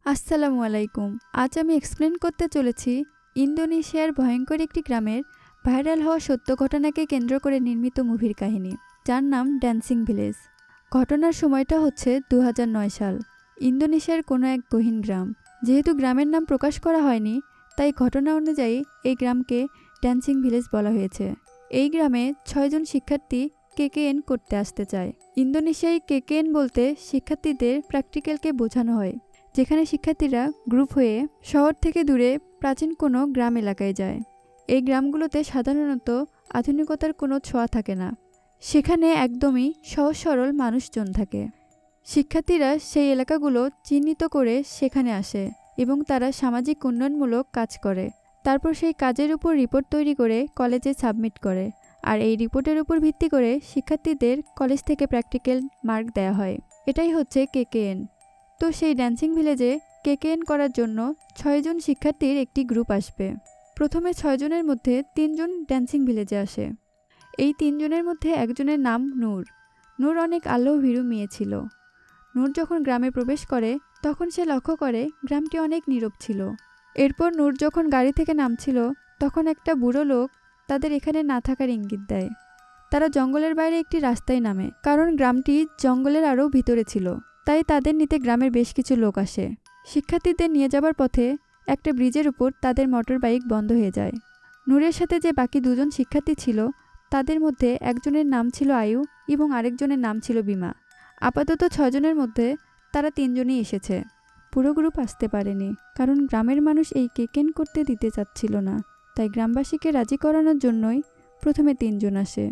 আসসালামু আলাইকুম। আজ আমি এক্সপ্লেন করতে চলেছি ইন্দোনেশিয়ার ভয়ঙ্কর একটি গ্রামের ভাইরাল হওয়া সত্য ঘটনাকে কেন্দ্র করে নির্মিত মুভির কাহিনী, যার নাম ড্যান্সিং ভিলেজ। ঘটনার সময়টা হচ্ছে ২০০৯ সাল। ইন্দোনেশিয়ার কোনো এক গহীন গ্রাম। যেহেতু গ্রামের নাম প্রকাশ করা হয়নি, তাই ঘটনা অনুযায়ী এই গ্রামকে ড্যান্সিং ভিলেজ বলা হয়েছে। এই গ্রামে ৬ জন শিক্ষার্থী কেকেএন করতে আসতে চায়। ইন্দোনেশিয়ায় কেকেএন বলতে শিক্ষার্থীদের প্র্যাকটিক্যালকে বোঝানো হয়, যেখানে শিক্ষার্থীরা গ্রুপ হয়ে শহর থেকে দূরে প্রাচীন কোনো গ্রাম এলাকায় যায়। এই গ্রামগুলোতে সাধারণত আধুনিকতার কোনো ছোঁয়া থাকে না, সেখানে একদমই সহজ সরল মানুষজন থাকে। শিক্ষার্থীরা সেই এলাকাগুলো চিহ্নিত করে সেখানে আসে এবং তারা সামাজিক উন্নয়নমূলক কাজ করে। তারপর সেই কাজের উপর রিপোর্ট তৈরি করে কলেজে সাবমিট করে, আর এই রিপোর্টের উপর ভিত্তি করে শিক্ষার্থীদের কলেজ থেকে প্র্যাকটিক্যাল মার্ক দেওয়া হয়। এটাই হচ্ছে কেকেএন। তো সেই ড্যান্সিং ভিলেজে কেকেএন করার জন্য ৬ জন শিক্ষার্থীর একটি গ্রুপ আসবে। প্রথমে ৬ জনের মধ্যে ৩ জন ড্যান্সিং ভিলেজে আসে। এই ৩ জনের মধ্যে একজনের নাম নূর। নূর অনেক আল্লাহভীরু মেয়ে ছিল। নূর যখন গ্রামে প্রবেশ করে তখন সে লক্ষ্য করে গ্রামটি অনেক নীরব ছিল। এরপর নূর যখন গাড়ি থেকে নামছিল তখন একটা বুড়ো লোক তাদের এখানে না থাকার ইঙ্গিত দেয়। তারা জঙ্গলের বাইরে একটি রাস্তায় নামে, কারণ গ্রামটি জঙ্গলের আরও ভিতরে ছিল। তাই তাদের নিতে গ্রামের বেশ কিছু লোক আসে। শিক্ষার্থীদের নিয়ে যাবার পথে একটা ব্রিজের উপর তাদের মোটর বাইক বন্ধ হয়ে যায়। নূরের সাথে যে বাকি ২ জন শিক্ষার্থী ছিল, তাদের মধ্যে একজনের নাম ছিল আয়ু এবং আরেকজনের নাম ছিল বিমা। আপাতত ৬ জনের মধ্যে তারা ৩ জনই এসেছে। পুরো গ্রুপ আসতে পারেনি, কারণ গ্রামের মানুষ এই কেকেন করতে দিতে চাচ্ছিল না। তাই গ্রামবাসীকে রাজি করানোর জন্যই প্রথমে ৩ জন আসে।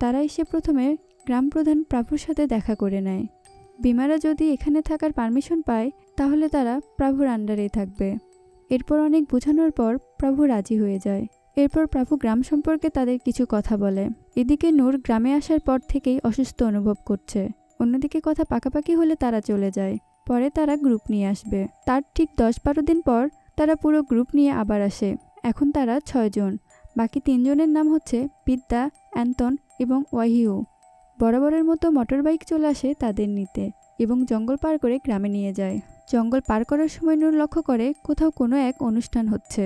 তারা এসে প্রথমে গ্রাম প্রধান প্রাভুর সাথে দেখা করে নেয়। বিমারা যদি এখানে থাকার পারমিশন পায় তাহলে তারা প্রভুর আন্ডারেই থাকবে। এরপর অনেক বোঝানোর পর প্রভু রাজি হয়ে যায়। এরপর প্রভু গ্রাম সম্পর্কে তাদের কিছু কথা বলে। এদিকে নূর গ্রামে আসার পর থেকেই অসুস্থ অনুভব করছে। অন্যদিকে কথা পাকাপাকি হলে তারা চলে যায়। পরে তারা গ্রুপ নিয়ে আসবে। তার ঠিক ১০-১২ দিন পর তারা পুরো গ্রুপ নিয়ে আবার আসে। এখন তারা ৬ জন। বাকি ৩ জনের নাম হচ্ছে বিদ্যা, অ্যান্তন এবং ওয়াহিউ। বরাবরের মতো মোটর বাইক চলে আসে তাদের নিতে এবং জঙ্গল পার করে গ্রামে নিয়ে যায়। জঙ্গল পার করার সময় নূর লক্ষ্য করে কোথাও কোনো এক অনুষ্ঠান হচ্ছে।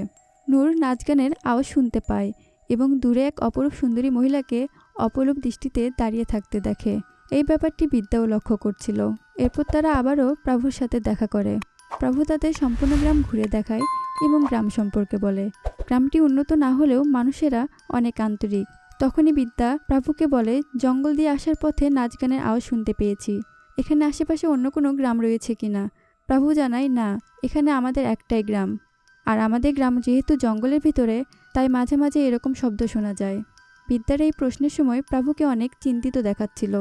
নূর নাচ গানের আওয়াজ শুনতে পায় এবং দূরে এক অপরূপ সুন্দরী মহিলাকে অপলক দৃষ্টিতে দাঁড়িয়ে থাকতে দেখে। এই ব্যাপারটি বিদ্যাও লক্ষ্য করছিল। এরপর তারা আবারও প্রভুর সাথে দেখা করে। প্রভু তাদের সম্পূর্ণ গ্রাম ঘুরে দেখায় এবং গ্রাম সম্পর্কে বলে। গ্রামটি উন্নত না হলেও মানুষেরা অনেক আন্তরিক। তখনই বিদ্যা প্রভুকে বলে, জঙ্গল দিয়ে আসার পথে নাচ গানের আওয়াজ শুনতে পেয়েছি। এখানে আশেপাশে অন্য কোনো গ্রাম রয়েছে কিনা? প্রভু জানায়, না, এখানে আমাদের একটাই গ্রাম। আর আমাদের গ্রাম যেহেতু জঙ্গলের ভিতরে, তাই মাঝে মাঝে এরকম শব্দ শোনা যায়। বিদ্যার এই প্রশ্নের সময় প্রভুকে অনেক চিন্তিত দেখাচ্ছিল।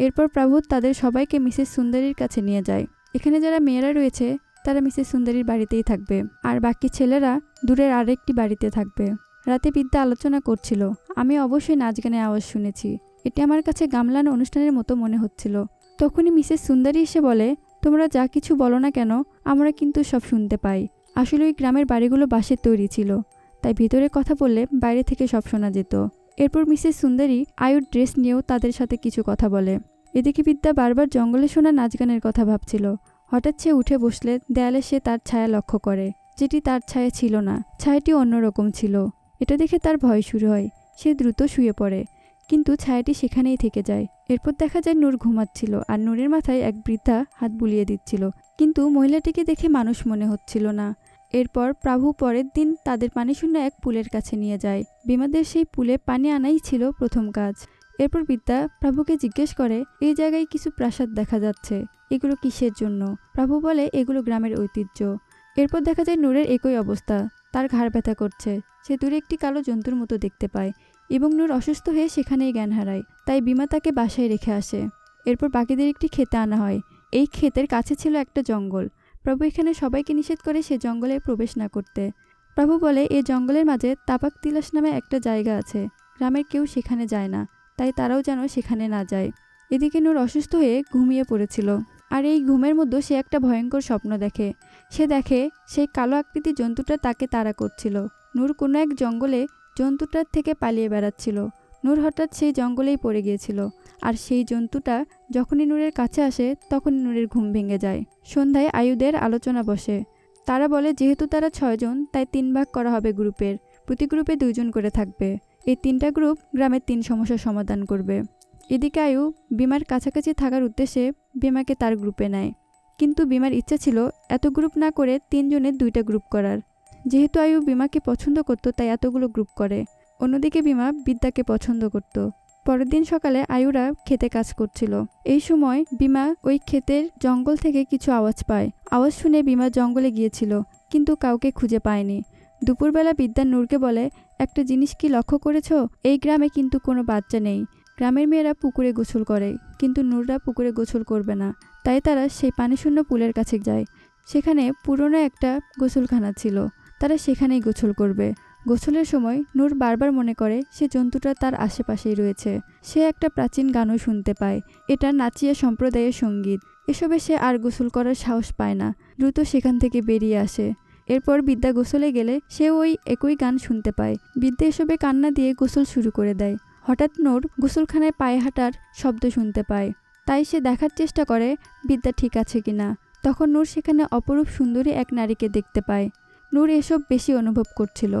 এরপর প্রভু তাদের সবাইকে মিসেস সুন্দরীর কাছে নিয়ে যায়। এখানে যারা মেয়েরা রয়েছে তারা মিসেস সুন্দরীর বাড়িতেই থাকবে, আর বাকি ছেলেরা দূরের আরেকটি বাড়িতে থাকবে। রাতে বিদ্যা আলোচনা করছিল, আমি অবশ্যই নাচ গানের আওয়াজ শুনেছি। এটি আমার কাছে গামলান অনুষ্ঠানের মতো মনে হচ্ছিল। তখনই মিসেস সুন্দরী এসে বলে, তোমরা যা কিছু বলো না কেন, আমরা কিন্তু সব শুনতে পাই। আসলে ওই গ্রামের বাড়িগুলো বাঁশের তৈরি ছিল, তাই ভিতরে কথা বললে বাইরে থেকে সব শোনা যেত। এরপর মিসেস সুন্দরী আয়ুর ড্রেস নিয়েও তাদের সাথে কিছু কথা বলে। এদিকে বিদ্যা বারবার জঙ্গলে শোনা নাচ গানের কথা ভাবছিল। হঠাৎ সে উঠে বসলে দেয়ালে সে তার ছায়া লক্ষ্য করে, যেটি তার ছায়া ছিল না, ছায়াটি অন্যরকম ছিল। এটা দেখে তার ভয় শুরু হয়। সে দ্রুত শুয়ে পড়ে, কিন্তু ছায়াটি সেখানেই থেকে যায়। এরপর দেখা যায় নূর ঘুমাচ্ছিল, আর নূরের মাথায় এক বৃদ্ধা হাত বুলিয়ে দিচ্ছিল, কিন্তু মহিলাটিকে দেখে মানুষ মনে হচ্ছিল না। এরপর প্রভু পরের দিন তাদের পানিশূন্য এক পুলের কাছে নিয়ে যায়। বিমাদের সেই পুলে পানি আনাই ছিল প্রথম কাজ। এরপর বিদ্যা প্রভুকে জিজ্ঞেস করে, এই জায়গায় কিছু প্রাসাদ দেখা যাচ্ছে, এগুলো কিসের জন্য? প্রভু বলে, এগুলো গ্রামের ঐতিহ্য। এরপর দেখা যায় নূরের একই অবস্থা, তার ঘাড় ব্যথা করছে। সে দূরে একটি কালো জন্তুর মতো দেখতে পায় এবং নূর অসুস্থ হয়ে সেখানেই জ্ঞান হারায়। তাই বিমা তাকে বাসায় রেখে আসে। এরপর বাকিদের একটি ক্ষেতে আনা হয়। এই ক্ষেতের কাছে ছিল একটা জঙ্গল। প্রভু এখানে সবাইকে নিষেধ করে সে জঙ্গলে প্রবেশ না করতে। প্রভু বলে, এই জঙ্গলের মাঝে তাপাক তিলাস নামে একটা জায়গা আছে, গ্রামের কেউ সেখানে যায় না, তাই তারাও যেন সেখানে না যায়। এদিকে নূর অসুস্থ হয়ে ঘুমিয়ে পড়েছিল, আর এই ঘুমের মধ্যে সে একটা ভয়ঙ্কর স্বপ্ন দেখে। সে দেখে সেই কালো আকৃতির জন্তুটা তাকে তাড়া করছিল। নূর কোনো এক জঙ্গলে জন্তুটার থেকে পালিয়ে বেড়াচ্ছিল। নূর হঠাৎ সেই জঙ্গলেই পড়ে গিয়েছিল, আর সেই জন্তুটা যখনই নূরের কাছে আসে তখনই নূরের ঘুম ভেঙে যায়। সন্ধ্যায় আয়ুদের আলোচনা বসে। তারা বলে যেহেতু তারা 6 জন, তাই 3 ভাগ করা হবে গ্রুপের, প্রতি গ্রুপে 2 জন করে থাকবে। এই 3টা গ্রুপ গ্রামের 3 সমস্যার সমাধান করবে। এদিকে আয়ু বিমার কাছাকাছি থাকার উদ্দেশ্যে বিমাকে তার গ্রুপে নেয়, কিন্তু বিমার ইচ্ছা ছিল এত গ্রুপ না করে 3 জনের 2টা গ্রুপ করার। যেহেতু আয়ু বিমাকে পছন্দ করত তাই এতগুলো গ্রুপ করে। অন্যদিকে বিমা বিদ্যাকে পছন্দ করত। পরের দিন সকালে আয়ুরা ক্ষেতে কাজ করছিল। এই সময় বিমা ওই ক্ষেতের জঙ্গল থেকে কিছু আওয়াজ পায়। আওয়াজ শুনে বিমা জঙ্গলে গিয়েছিল, কিন্তু কাউকে খুঁজে পায়নি। দুপুরবেলা বিদ্যা নূরকে বলে, একটা জিনিস কি লক্ষ্য করেছো? এই গ্রামে কিন্তু কোনো বাচ্চা নেই। গ্রামের মেয়েরা পুকুরে গোসল করে, কিন্তু নূররা পুকুরে গোসল করবে না। তাই তারা সেই পানিশূন্য পুলের কাছে যায়। সেখানে পুরনো একটা গোসলখানা ছিল, তারা সেখানেই গোসল করবে। গোসলের সময় নূর বারবার মনে করে সে জন্তুটা তার আশেপাশেই রয়েছে। সে একটা প্রাচীন গানও শুনতে পায়, এটা নাচিয়া সম্প্রদায়ের সঙ্গীত। এসবে সে আর গোসল করার সাহস পায় না, দ্রুত সেখান থেকে বেরিয়ে আসে। এরপর বিদ্যা গোসলে গেলে সে ওই একই গান শুনতে পায়। বিদ্যা এসবে কান্না দিয়ে গোসল শুরু করে দেয়। হঠাৎ নূর গোসলখানায় পায়ে হাঁটার শব্দ শুনতে পায়, তাই সে দেখার চেষ্টা করে বিদ্যা ঠিক আছে কিনা। তখন নূর সেখানে অপরূপ সুন্দরী এক নারীকে দেখতে পায়। নূর এসব বেশি অনুভব করছিল,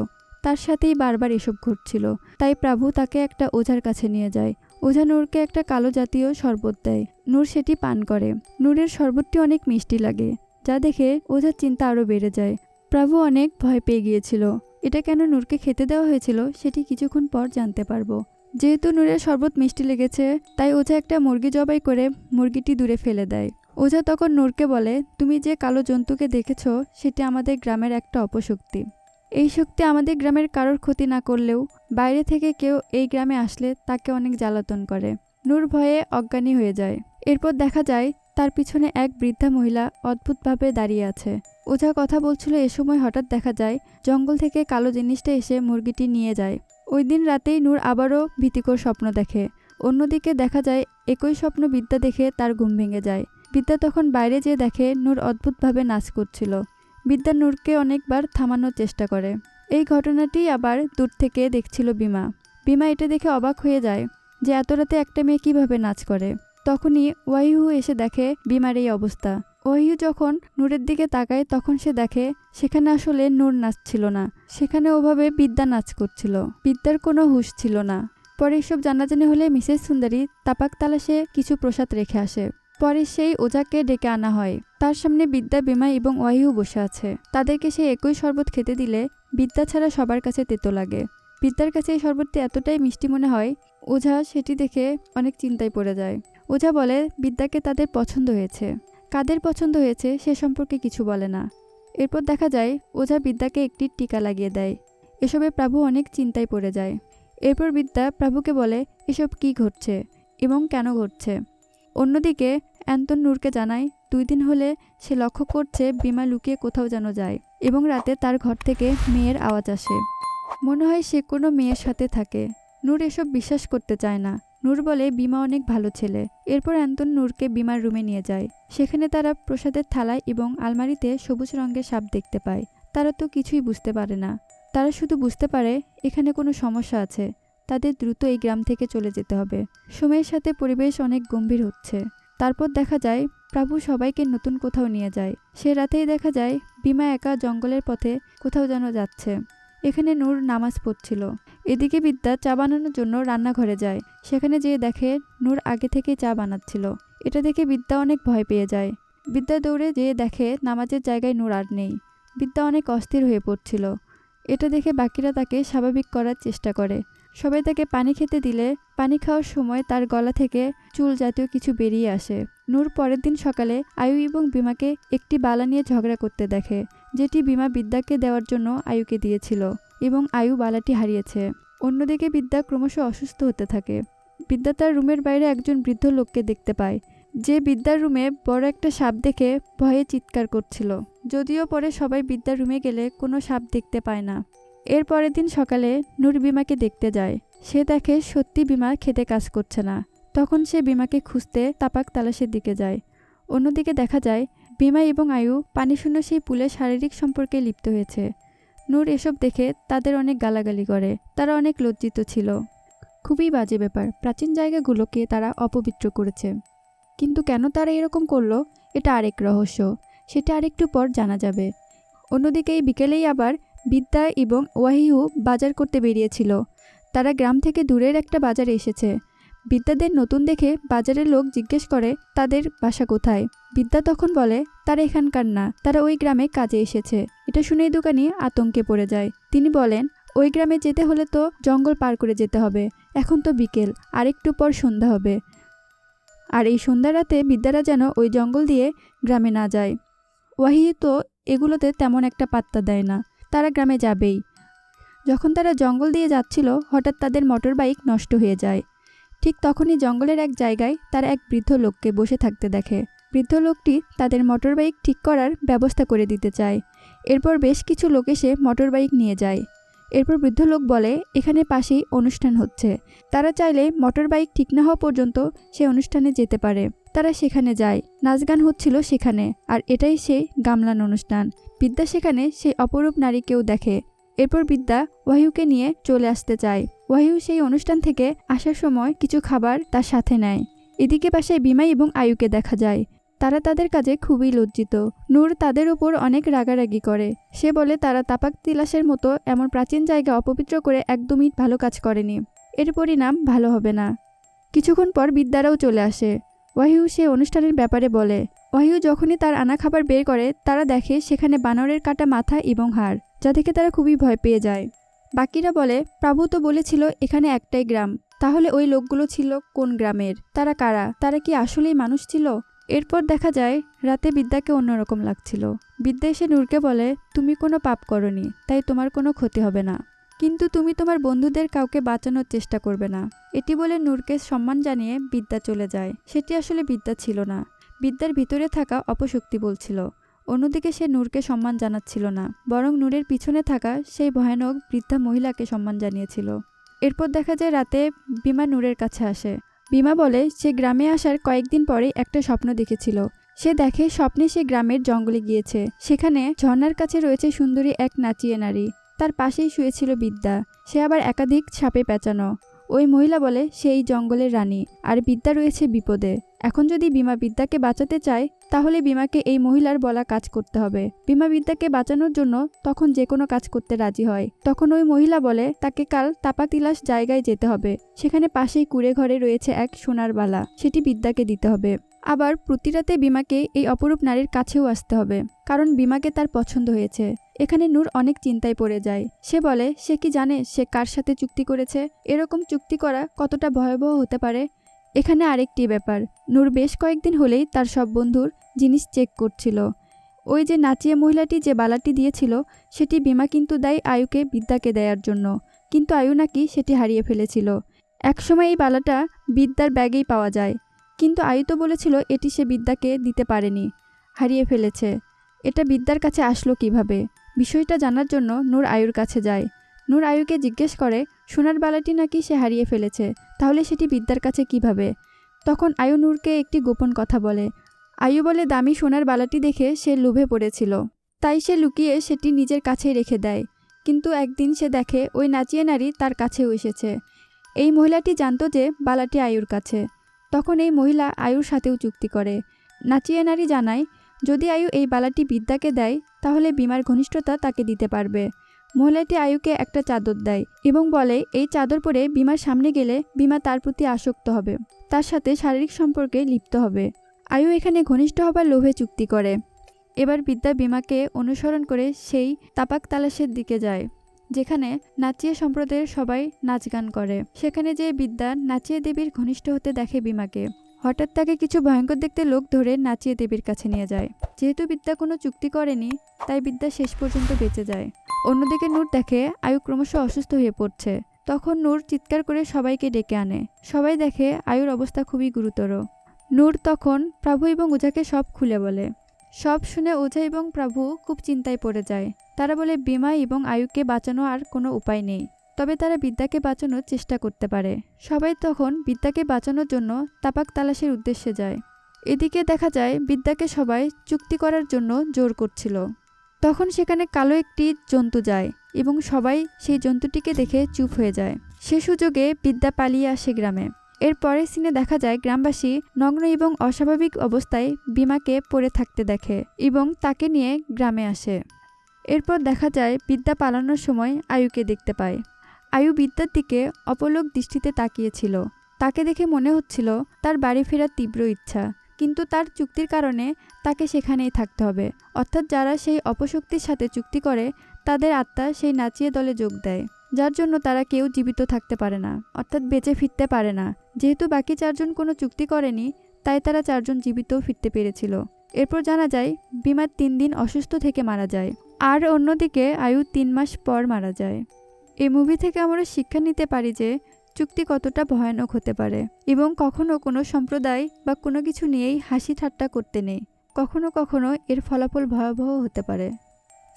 তার সাথেই বারবার এসব ঘটছিল। তাই প্রভু তাকে একটা ওঝার কাছে নিয়ে যায়। ওঝা নূরকে একটা কালো জাতীয় শরবত দেয়। নূর সেটি পান করে। নূরের শরবতটি অনেক মিষ্টি লাগে, যা দেখে ওঝার চিন্তা আরও বেড়ে যায়। প্রভু অনেক ভয় পেয়ে গিয়েছিল। এটা কেন নূরকে খেতে দেওয়া হয়েছিল সেটি কিছুক্ষণ পর জানতে পারবো। যেহেতু নূরের শরবত মিষ্টি লেগেছে, তাই ওঝা একটা মুরগি জবাই করে মুরগিটি দূরে ফেলে দেয়। ওঝা তখন নূরকে বলে, তুমি যে কালো জন্তুকে দেখেছ সেটি আমাদের গ্রামের একটা অপশক্তি। এই শক্তি আমাদের গ্রামের কারোর ক্ষতি না করলেও বাইরে থেকে কেউ এই গ্রামে আসলে তাকে অনেক জ্বালাতন করে। নূর ভয়ে অজ্ঞানী হয়ে যায়। এরপর দেখা যায় তার পিছনে এক বৃদ্ধা মহিলা অদ্ভুতভাবে দাঁড়িয়ে আছে। ওঝা কথা বলছিল, এ সময় হঠাৎ দেখা যায় জঙ্গল থেকে কালো জিনিসটা এসে মুরগিটি নিয়ে যায়। ওই দিন রাতেই নূর আবারও ভীতিকর স্বপ্ন দেখে। অন্যদিকে দেখা যায় একই স্বপ্ন বিদ্যা দেখে তার ঘুম ভেঙে যায়। বিদ্যা তখন বাইরে যেয়ে দেখে নূর অদ্ভুতভাবে নাচ করছিল। বিদ্যা নূরকে অনেকবার থামানোর চেষ্টা করে। এই ঘটনাটি আবার দূর থেকে দেখছিল বিমা। বিমা এটা দেখে অবাক হয়ে যায় যে এত রাতে একটা মেয়ে কীভাবে নাচ করে। তখনই ওয়াহিউ এসে দেখে বিমার এই অবস্থা। ওয়াহিউ যখন নূরের দিকে তাকায় তখন সে দেখে সেখানে আসলে নূর নাচছিল না, সেখানে ওভাবে বিদ্যা নাচ করছিল। বিদ্যার কোনো হুঁশ ছিল না। পরে এসব জানাজানি হলে মিসেস সুন্দরী তাপাক তালাশে কিছু প্রসাদ রেখে আসে। পরে সেই ওঝাকে ডেকে আনা হয়। তার সামনে বিদ্যা, বিমা এবং ওয়াহিউ বসে আছে। তাদেরকে সেই একই শরবত খেতে দিলে বিদ্যা ছাড়া সবার কাছে তেতো লাগে। বিদ্যার কাছে এই শরবতটি এতটাই মিষ্টি মনে হয়, ওঝা সেটি দেখে অনেক চিন্তায় পড়ে যায়। ওঝা বলে বিদ্যাকে তাদের পছন্দ হয়েছে। কাদের পছন্দ হয়েছে সে সম্পর্কে কিছু বলে না। এরপর দেখা যায় ওঝা বিদ্যাকে একটি টিকা লাগিয়ে দেয়। এসবে প্রভু অনেক চিন্তায় পড়ে যায়। এরপর বিদ্যা প্রভুকে বলে এসব কি ঘটছে এবং কেন ঘটছে। অন্যদিকে অ্যান্তন নূরকে জানায় 2 দিন হলে সে লক্ষ্য করছে বিমা লুকিয়ে কোথাও যেন যায় এবং রাতে তার ঘর থেকে মেয়ের আওয়াজ আসে। মনে হয় সে কোনো মেয়ের সাথে থাকে। নূর এসব বিশ্বাস করতে চায় না। নূর বলে বিমা অনেক ভালো ছেলে। এরপর অ্যান্তন নূরকে বিমার রুমে নিয়ে যায়। সেখানে তারা প্রসাদের থালায় এবং আলমারিতে সবুজ রঙের সাপ দেখতে পায়। তারা তো কিছুই বুঝতে পারে না। তারা শুধু বুঝতে পারে এখানে কোনো সমস্যা আছে, তাদের দ্রুত এই গ্রাম থেকে চলে যেতে হবে। সময়ের সাথে পরিবেশ অনেক গম্ভীর হচ্ছে। তারপর দেখা যায় প্রভু সবাইকে নতুন কোথাও নিয়ে যায়। সে রাতেই দেখা যায় বিমা একা জঙ্গলের পথে কোথাও যেন যাচ্ছে। এখানে নূর নামাজ পড়ছিল। এদিকে বিদ্যা চা বানানোর জন্য রান্নাঘরে যায়। সেখানে যেয়ে দেখে নূর আগে থেকেই চা বানাচ্ছিল। এটা দেখে বিদ্যা অনেক ভয় পেয়ে যায়। বিদ্যা দৌড়ে যেয়ে দেখে নামাজের জায়গায় নূর আর নেই। বিদ্যা অনেক অস্থির হয়ে পড়ছিল। এটা দেখে বাকিরা তাকে স্বাভাবিক করার চেষ্টা করে। সবাই তাকে পানি খেতে দিলে পানি খাওয়ার সময় তার গলা থেকে চুল জাতীয় কিছু বেরিয়ে আসে। নূর পরের দিন সকালে আয়ু এবং বিমাকে একটি বালা নিয়ে ঝগড়া করতে দেখে, যেটি বিমা বিদ্যাকে দেওয়ার জন্য আয়ুকে দিয়েছিল এবং আয়ু বালাটি হারিয়েছে। অন্যদিকে বিদ্যা ক্রমশ অসুস্থ হতে থাকে। বিদ্যা তার রুমের বাইরে একজন বৃদ্ধ লোককে দেখতে পায়, যে বিদ্যার রুমে বড় একটা সাপ দেখে ভয়ে চিৎকার করছিল। যদিও পরে সবাই বিদ্যার রুমে গেলে কোনো সাপ দেখতে পায় না। এর পরের দিন সকালে নূর বিমাকে দেখতে যায়। সে দেখে সত্যি বিমা খেতে কাজ করছে না। তখন সে বিমাকে খুঁজতে তাপাক তালাশের দিকে যায়। অন্যদিকে দেখা যায় বিমা এবং আয়ু পানিশূন্য সেই পুলে শারীরিক সম্পর্কে লিপ্ত হয়েছে। নূর এসব দেখে তাদের অনেক গালাগালি করে। তারা অনেক লজ্জিত ছিল। খুবই বাজে ব্যাপার, প্রাচীন জায়গাগুলোকে তারা অপবিত্র করেছে। কিন্তু কেন তারা এরকম করলো এটা আরেক রহস্য, সেটা আরেকটু পর জানা যাবে। অন্যদিকে এই বিকেলেই আবার বিদ্যা এবং ওয়াহিউ বাজার করতে বেরিয়েছিল। তারা গ্রাম থেকে দূরের একটা বাজারে এসেছে। বিদ্যাদের নতুন দেখে বাজারের লোক জিজ্ঞেস করে তাদের বাসা কোথায়। বিদ্যা তখন বলে তারা এখানকার না, তারা ওই গ্রামে কাজে এসেছে। এটা শুনেই দোকানি আতঙ্কে পড়ে যায়। তিনি বলেন ওই গ্রামে যেতে হলে তো জঙ্গল পার করে যেতে হবে, এখন তো বিকেল, আরেকটু পর সন্ধ্যা হবে। আর এই সন্ধ্যা রাতে বিদ্যারা যেন ওই জঙ্গল দিয়ে গ্রামে না যায়। ওয়াহিউ তো এগুলোতে তেমন একটা পাত্তা দেয় না, তারা গ্রামে যাবেই। যখন তারা জঙ্গল দিয়ে যাচ্ছিল হঠাৎ তাদের মোটর বাইক নষ্ট হয়ে যায়। ঠিক তখনই জঙ্গলের এক জায়গায় তারা এক বৃদ্ধ লোককে বসে থাকতে দেখে। বৃদ্ধ লোকটি তাদের মোটর বাইক ঠিক করার ব্যবস্থা করে দিতে চায়। এরপর বেশ কিছু লোক এসে মোটর বাইক নিয়ে যায়। এরপর বৃদ্ধ লোক বলে এখানে পাশেই অনুষ্ঠান হচ্ছে, তারা চাইলে মোটর বাইক ঠিক না হওয়া পর্যন্ত সে অনুষ্ঠানে যেতে পারে। তারা সেখানে যায়, নাচ গান হচ্ছিল সেখানে, আর এটাই সেই গামলান অনুষ্ঠান। বিদ্যা সেখানে সেই অপরূপ নারীকেও দেখে। এরপর বিদ্যা ওয়াহিউকে নিয়ে চলে আসতে চায়। ওয়াহিউ সেই অনুষ্ঠান থেকে আসার সময় কিছু খাবার তার সাথে নেয়। এদিকে বাসায় বিমাই এবং আয়ুকে দেখা যায়। তারা তাদের কাজে খুবই লজ্জিত। নূর তাদের উপর অনেক রাগারাগি করে। সে বলে তারা তাপাক তিলাসের মতো এমন প্রাচীন জায়গা অপবিত্র করে একদমই ভালো কাজ করেনি, এর পরিণাম ভালো হবে না। কিছুক্ষণ পর বিদ্যারাও চলে আসে। ওয়াহিউ সে অনুষ্ঠানের ব্যাপারে বলে। ওয়াহিউ যখনই তার আনা খাবার বের করে তারা দেখে সেখানে বানরের কাটা মাথা এবং হাড়, যা দেখে তারা খুবই ভয় পেয়ে যায়। বাকিরা বলে প্রভু তো বলেছিল এখানে একটাই গ্রাম, তাহলে ওই লোকগুলো ছিল কোন গ্রামের, তারা কারা, তারা কি আসলেই মানুষ ছিল? এরপর দেখা যায় রাতে বিদ্যাকে অন্যরকম লাগছিল। বিদ্যা এসে নূরকে বলে তুমি কোনো পাপ করনি, তাই তোমার কোনো ক্ষতি হবে না, কিন্তু তুমি তোমার বন্ধুদের কাউকে বাঁচানোর চেষ্টা করবে না। এটি বলে নূরকে সম্মান জানিয়ে বিদ্যা চলে যায়। সেটি আসলে বিদ্যা ছিল না, বিদ্যার ভিতরে থাকা অপশক্তি বলছিল। অন্যদিকে সে নূরকে সম্মান জানাচ্ছিল না, বরং নূরের পিছনে থাকা সেই ভয়ানক বৃদ্ধা মহিলাকে সম্মান জানিয়েছিল। এরপর দেখা যায় রাতে বিমা নূরের কাছে আসে। বিমা বলে সে গ্রামে আসার কয়েকদিন পরে একটা স্বপ্ন দেখেছিল। সে দেখে স্বপ্নে সে গ্রামের জঙ্গলে গিয়েছে। সেখানে ঝর্ণার কাছে রয়েছে সুন্দরী এক নাচিয়ে নারী, তার পাশেই শুয়েছিল বিদ্যা। সে আবার একাধিক সাপে পেঁচানো। ওই মহিলা বলে সেই জঙ্গলের রানী, আর বিদ্যা রয়েছে বিপদে। এখন যদি বিমা বিদ্যাকে বাঁচাতে চায় তাহলে বিমাকে এই মহিলার বলা কাজ করতে হবে। বিমা বিদ্যাকে বাঁচানোর জন্য তখন যে কোনো কাজ করতে রাজি হয়। তখন ওই মহিলা বলে তাকে কাল তাপাতিলাস জায়গায় যেতে হবে, সেখানে পাশেই কুড়ে ঘরে রয়েছে এক সোনার বালা, সেটি বিদ্যাকে দিতে হবে। আবার প্রতি রাতে বিমাকে এই অপরূপ নারীর কাছেও আসতে হবে, কারণ বিমাকে তার পছন্দ হয়েছে। এখানে নূর অনেক চিন্তায় পড়ে যায়। সে বলে সে কি জানে সে কার সাথে চুক্তি করেছে, এরকম চুক্তি করা কতটা ভয়াবহ হতে পারে। এখানে আরেকটি ব্যাপার, নূর বেশ কয়েকদিন হলেই তার সব বন্ধুর জিনিস চেক করছিল। ওই যে নাচিয়ে মহিলাটি যে বালাটি দিয়েছিল সেটি বিমা কিন্তু দেয় আয়ুকে বিদ্যাকে দেওয়ার জন্য, কিন্তু আয়ু নাকি সেটি হারিয়ে ফেলেছিল। একসময় এই বালাটা বিদ্যার ব্যাগেই পাওয়া যায়, কিন্তু আয়ু তো বলেছিল এটি সে বিদ্যাকে দিতে পারেনি, হারিয়ে ফেলেছে। এটা বিদ্যার কাছে আসলো কিভাবে? বিষয়টা জানার জন্য নূর আয়ুর কাছে যায়। নূর আয়ুকে জিজ্ঞেস করে সোনার বালাটি নাকি সে হারিয়ে ফেলেছে, তাহলে সেটি বিদ্যার কাছে কিভাবে? তখন আয়ু নূরকে একটি গোপন কথা বলে। আয়ু বলে দামি সোনার বালাটি দেখে সে লোভে পড়েছিল, তাই সে লুকিয়ে সেটি নিজের কাছেই রেখে দেয়। কিন্তু একদিন সে দেখে ওই নাচিয়ে নারী তার কাছেও এসেছে। এই মহিলাটি জানতো যে বালাটি আয়ুর কাছে। তখন এই মহিলা আয়ুর সাথেও চুক্তি করে। নাচিয়ে নারী জানায় যদি আয়ু এই বালাটি বিদ্যাকে দেয় তাহলে বিমার ঘনিষ্ঠতা তাকে দিতে পারবে। মহিলাটি আয়ুকে একটা চাদর দেয় এবং বলে এই চাদর পরে বিমার সামনে গেলে বিমা তার প্রতি আসক্ত হবে, তার সাথে শারীরিক সম্পর্কে লিপ্ত হবে। আয়ু এখানে ঘনিষ্ঠ হবার লোভে চুক্তি করে। এবার বিদ্যা বিমাকে অনুসরণ করে সেই তাপাক তালাশের দিকে যায়, যেখানে নাচিয়ে সম্প্রদায়ের সবাই নাচ গান করে। সেখানে যে বিদ্যা নাচিয়ে দেবীর ঘনিষ্ঠ হতে দেখে বিমাকে। হঠাৎ তাকে কিছু ভয়ঙ্কর দেখতে লোক ধরে নাচিয়ে দেবীর কাছে নিয়ে যায়। যেহেতু বিদ্যা কোনো চুক্তি করেনি তাই বিদ্যা শেষ পর্যন্ত বেঁচে যায়। অন্যদিকে নূর দেখে আয়ু ক্রমশ অসুস্থ হয়ে পড়ছে। তখন নূর চিৎকার করে সবাইকে ডেকে আনে। সবাই দেখে আয়ুর অবস্থা খুবই গুরুতর। নূর তখন প্রভু এবং ওঝাকে সব খুলে বলে। সব শুনে ওঝা এবং প্রভু খুব চিন্তায় পড়ে যায়। তারা বলে বিমা এবং আয়ুকে বাঁচানো আর কোনো উপায় নেই, তবে তারা বিদ্যাকে বাঁচানোর চেষ্টা করতে পারে। সবাই তখন বিদ্যাকে বাঁচানোর জন্য তাপাক তালাশের উদ্দেশ্যে যায়। এদিকে দেখা যায় বিদ্যাকে সবাই চুক্তি করার জন্য জোর করছিল। তখন সেখানে কালো একটি জন্তু যায় এবং সবাই সেই জন্তুটিকে দেখে চুপ হয়ে যায়। সে সুযোগে বিদ্যা পালিয়ে আসে গ্রামে। এর পরের সিনে দেখা যায় গ্রামবাসী নগ্ন এবং অস্বাভাবিক অবস্থায় বিমাকে পড়ে থাকতে দেখে এবং তাকে নিয়ে গ্রামে আসে। এরপর দেখা যায় বিদ্যা পালানোর সময় আয়ুকে দেখতে পায়। আয়ু বিদ্যার দিকে অপলক দৃষ্টিতে তাকিয়েছিল। তাকে দেখে মনে হচ্ছিল তার বাড়ি ফেরার তীব্র ইচ্ছা, কিন্তু তার চুক্তির কারণে তাকে সেখানেই থাকতে হবে। অর্থাৎ যারা সেই অপশক্তির সাথে চুক্তি করে তাদের আত্মা সেই নাচিয়ে দলে যোগ দেয়, যার জন্য তারা কেউ জীবিত থাকতে পারে না, অর্থাৎ বেঁচে ফিরতে পারে না। যেহেতু বাকি 4 জন কোনো চুক্তি করেনি, তাই তারা 4 জন জীবিতও ফিরতে পেরেছিল। এরপর জানা যায় বিমা 3 দিন অসুস্থ থেকে মারা যায়, আর অন্যদিকে আয়ু 3 মাস পর মারা যায়। এই মুভি থেকে আমরা শিক্ষা নিতে পারি যে চুক্তি কতটা ভয়ানক হতে পারে এবং কখনো কোনো সম্প্রদায় বা কোনো কিছু নিয়েই হাসি ঠাট্টা করতে নেই। কখনো কখনো এর ফলাফল ভয়াবহ হতে পারে।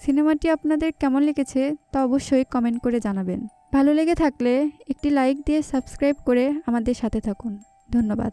সিনেমাটি আপনাদের কেমন লেগেছে তা অবশ্যই কমেন্ট করে জানাবেন। ভালো লেগে থাকলে একটি লাইক দিয়ে সাবস্ক্রাইব করে আমাদের সাথে থাকুন। ধন্যবাদ।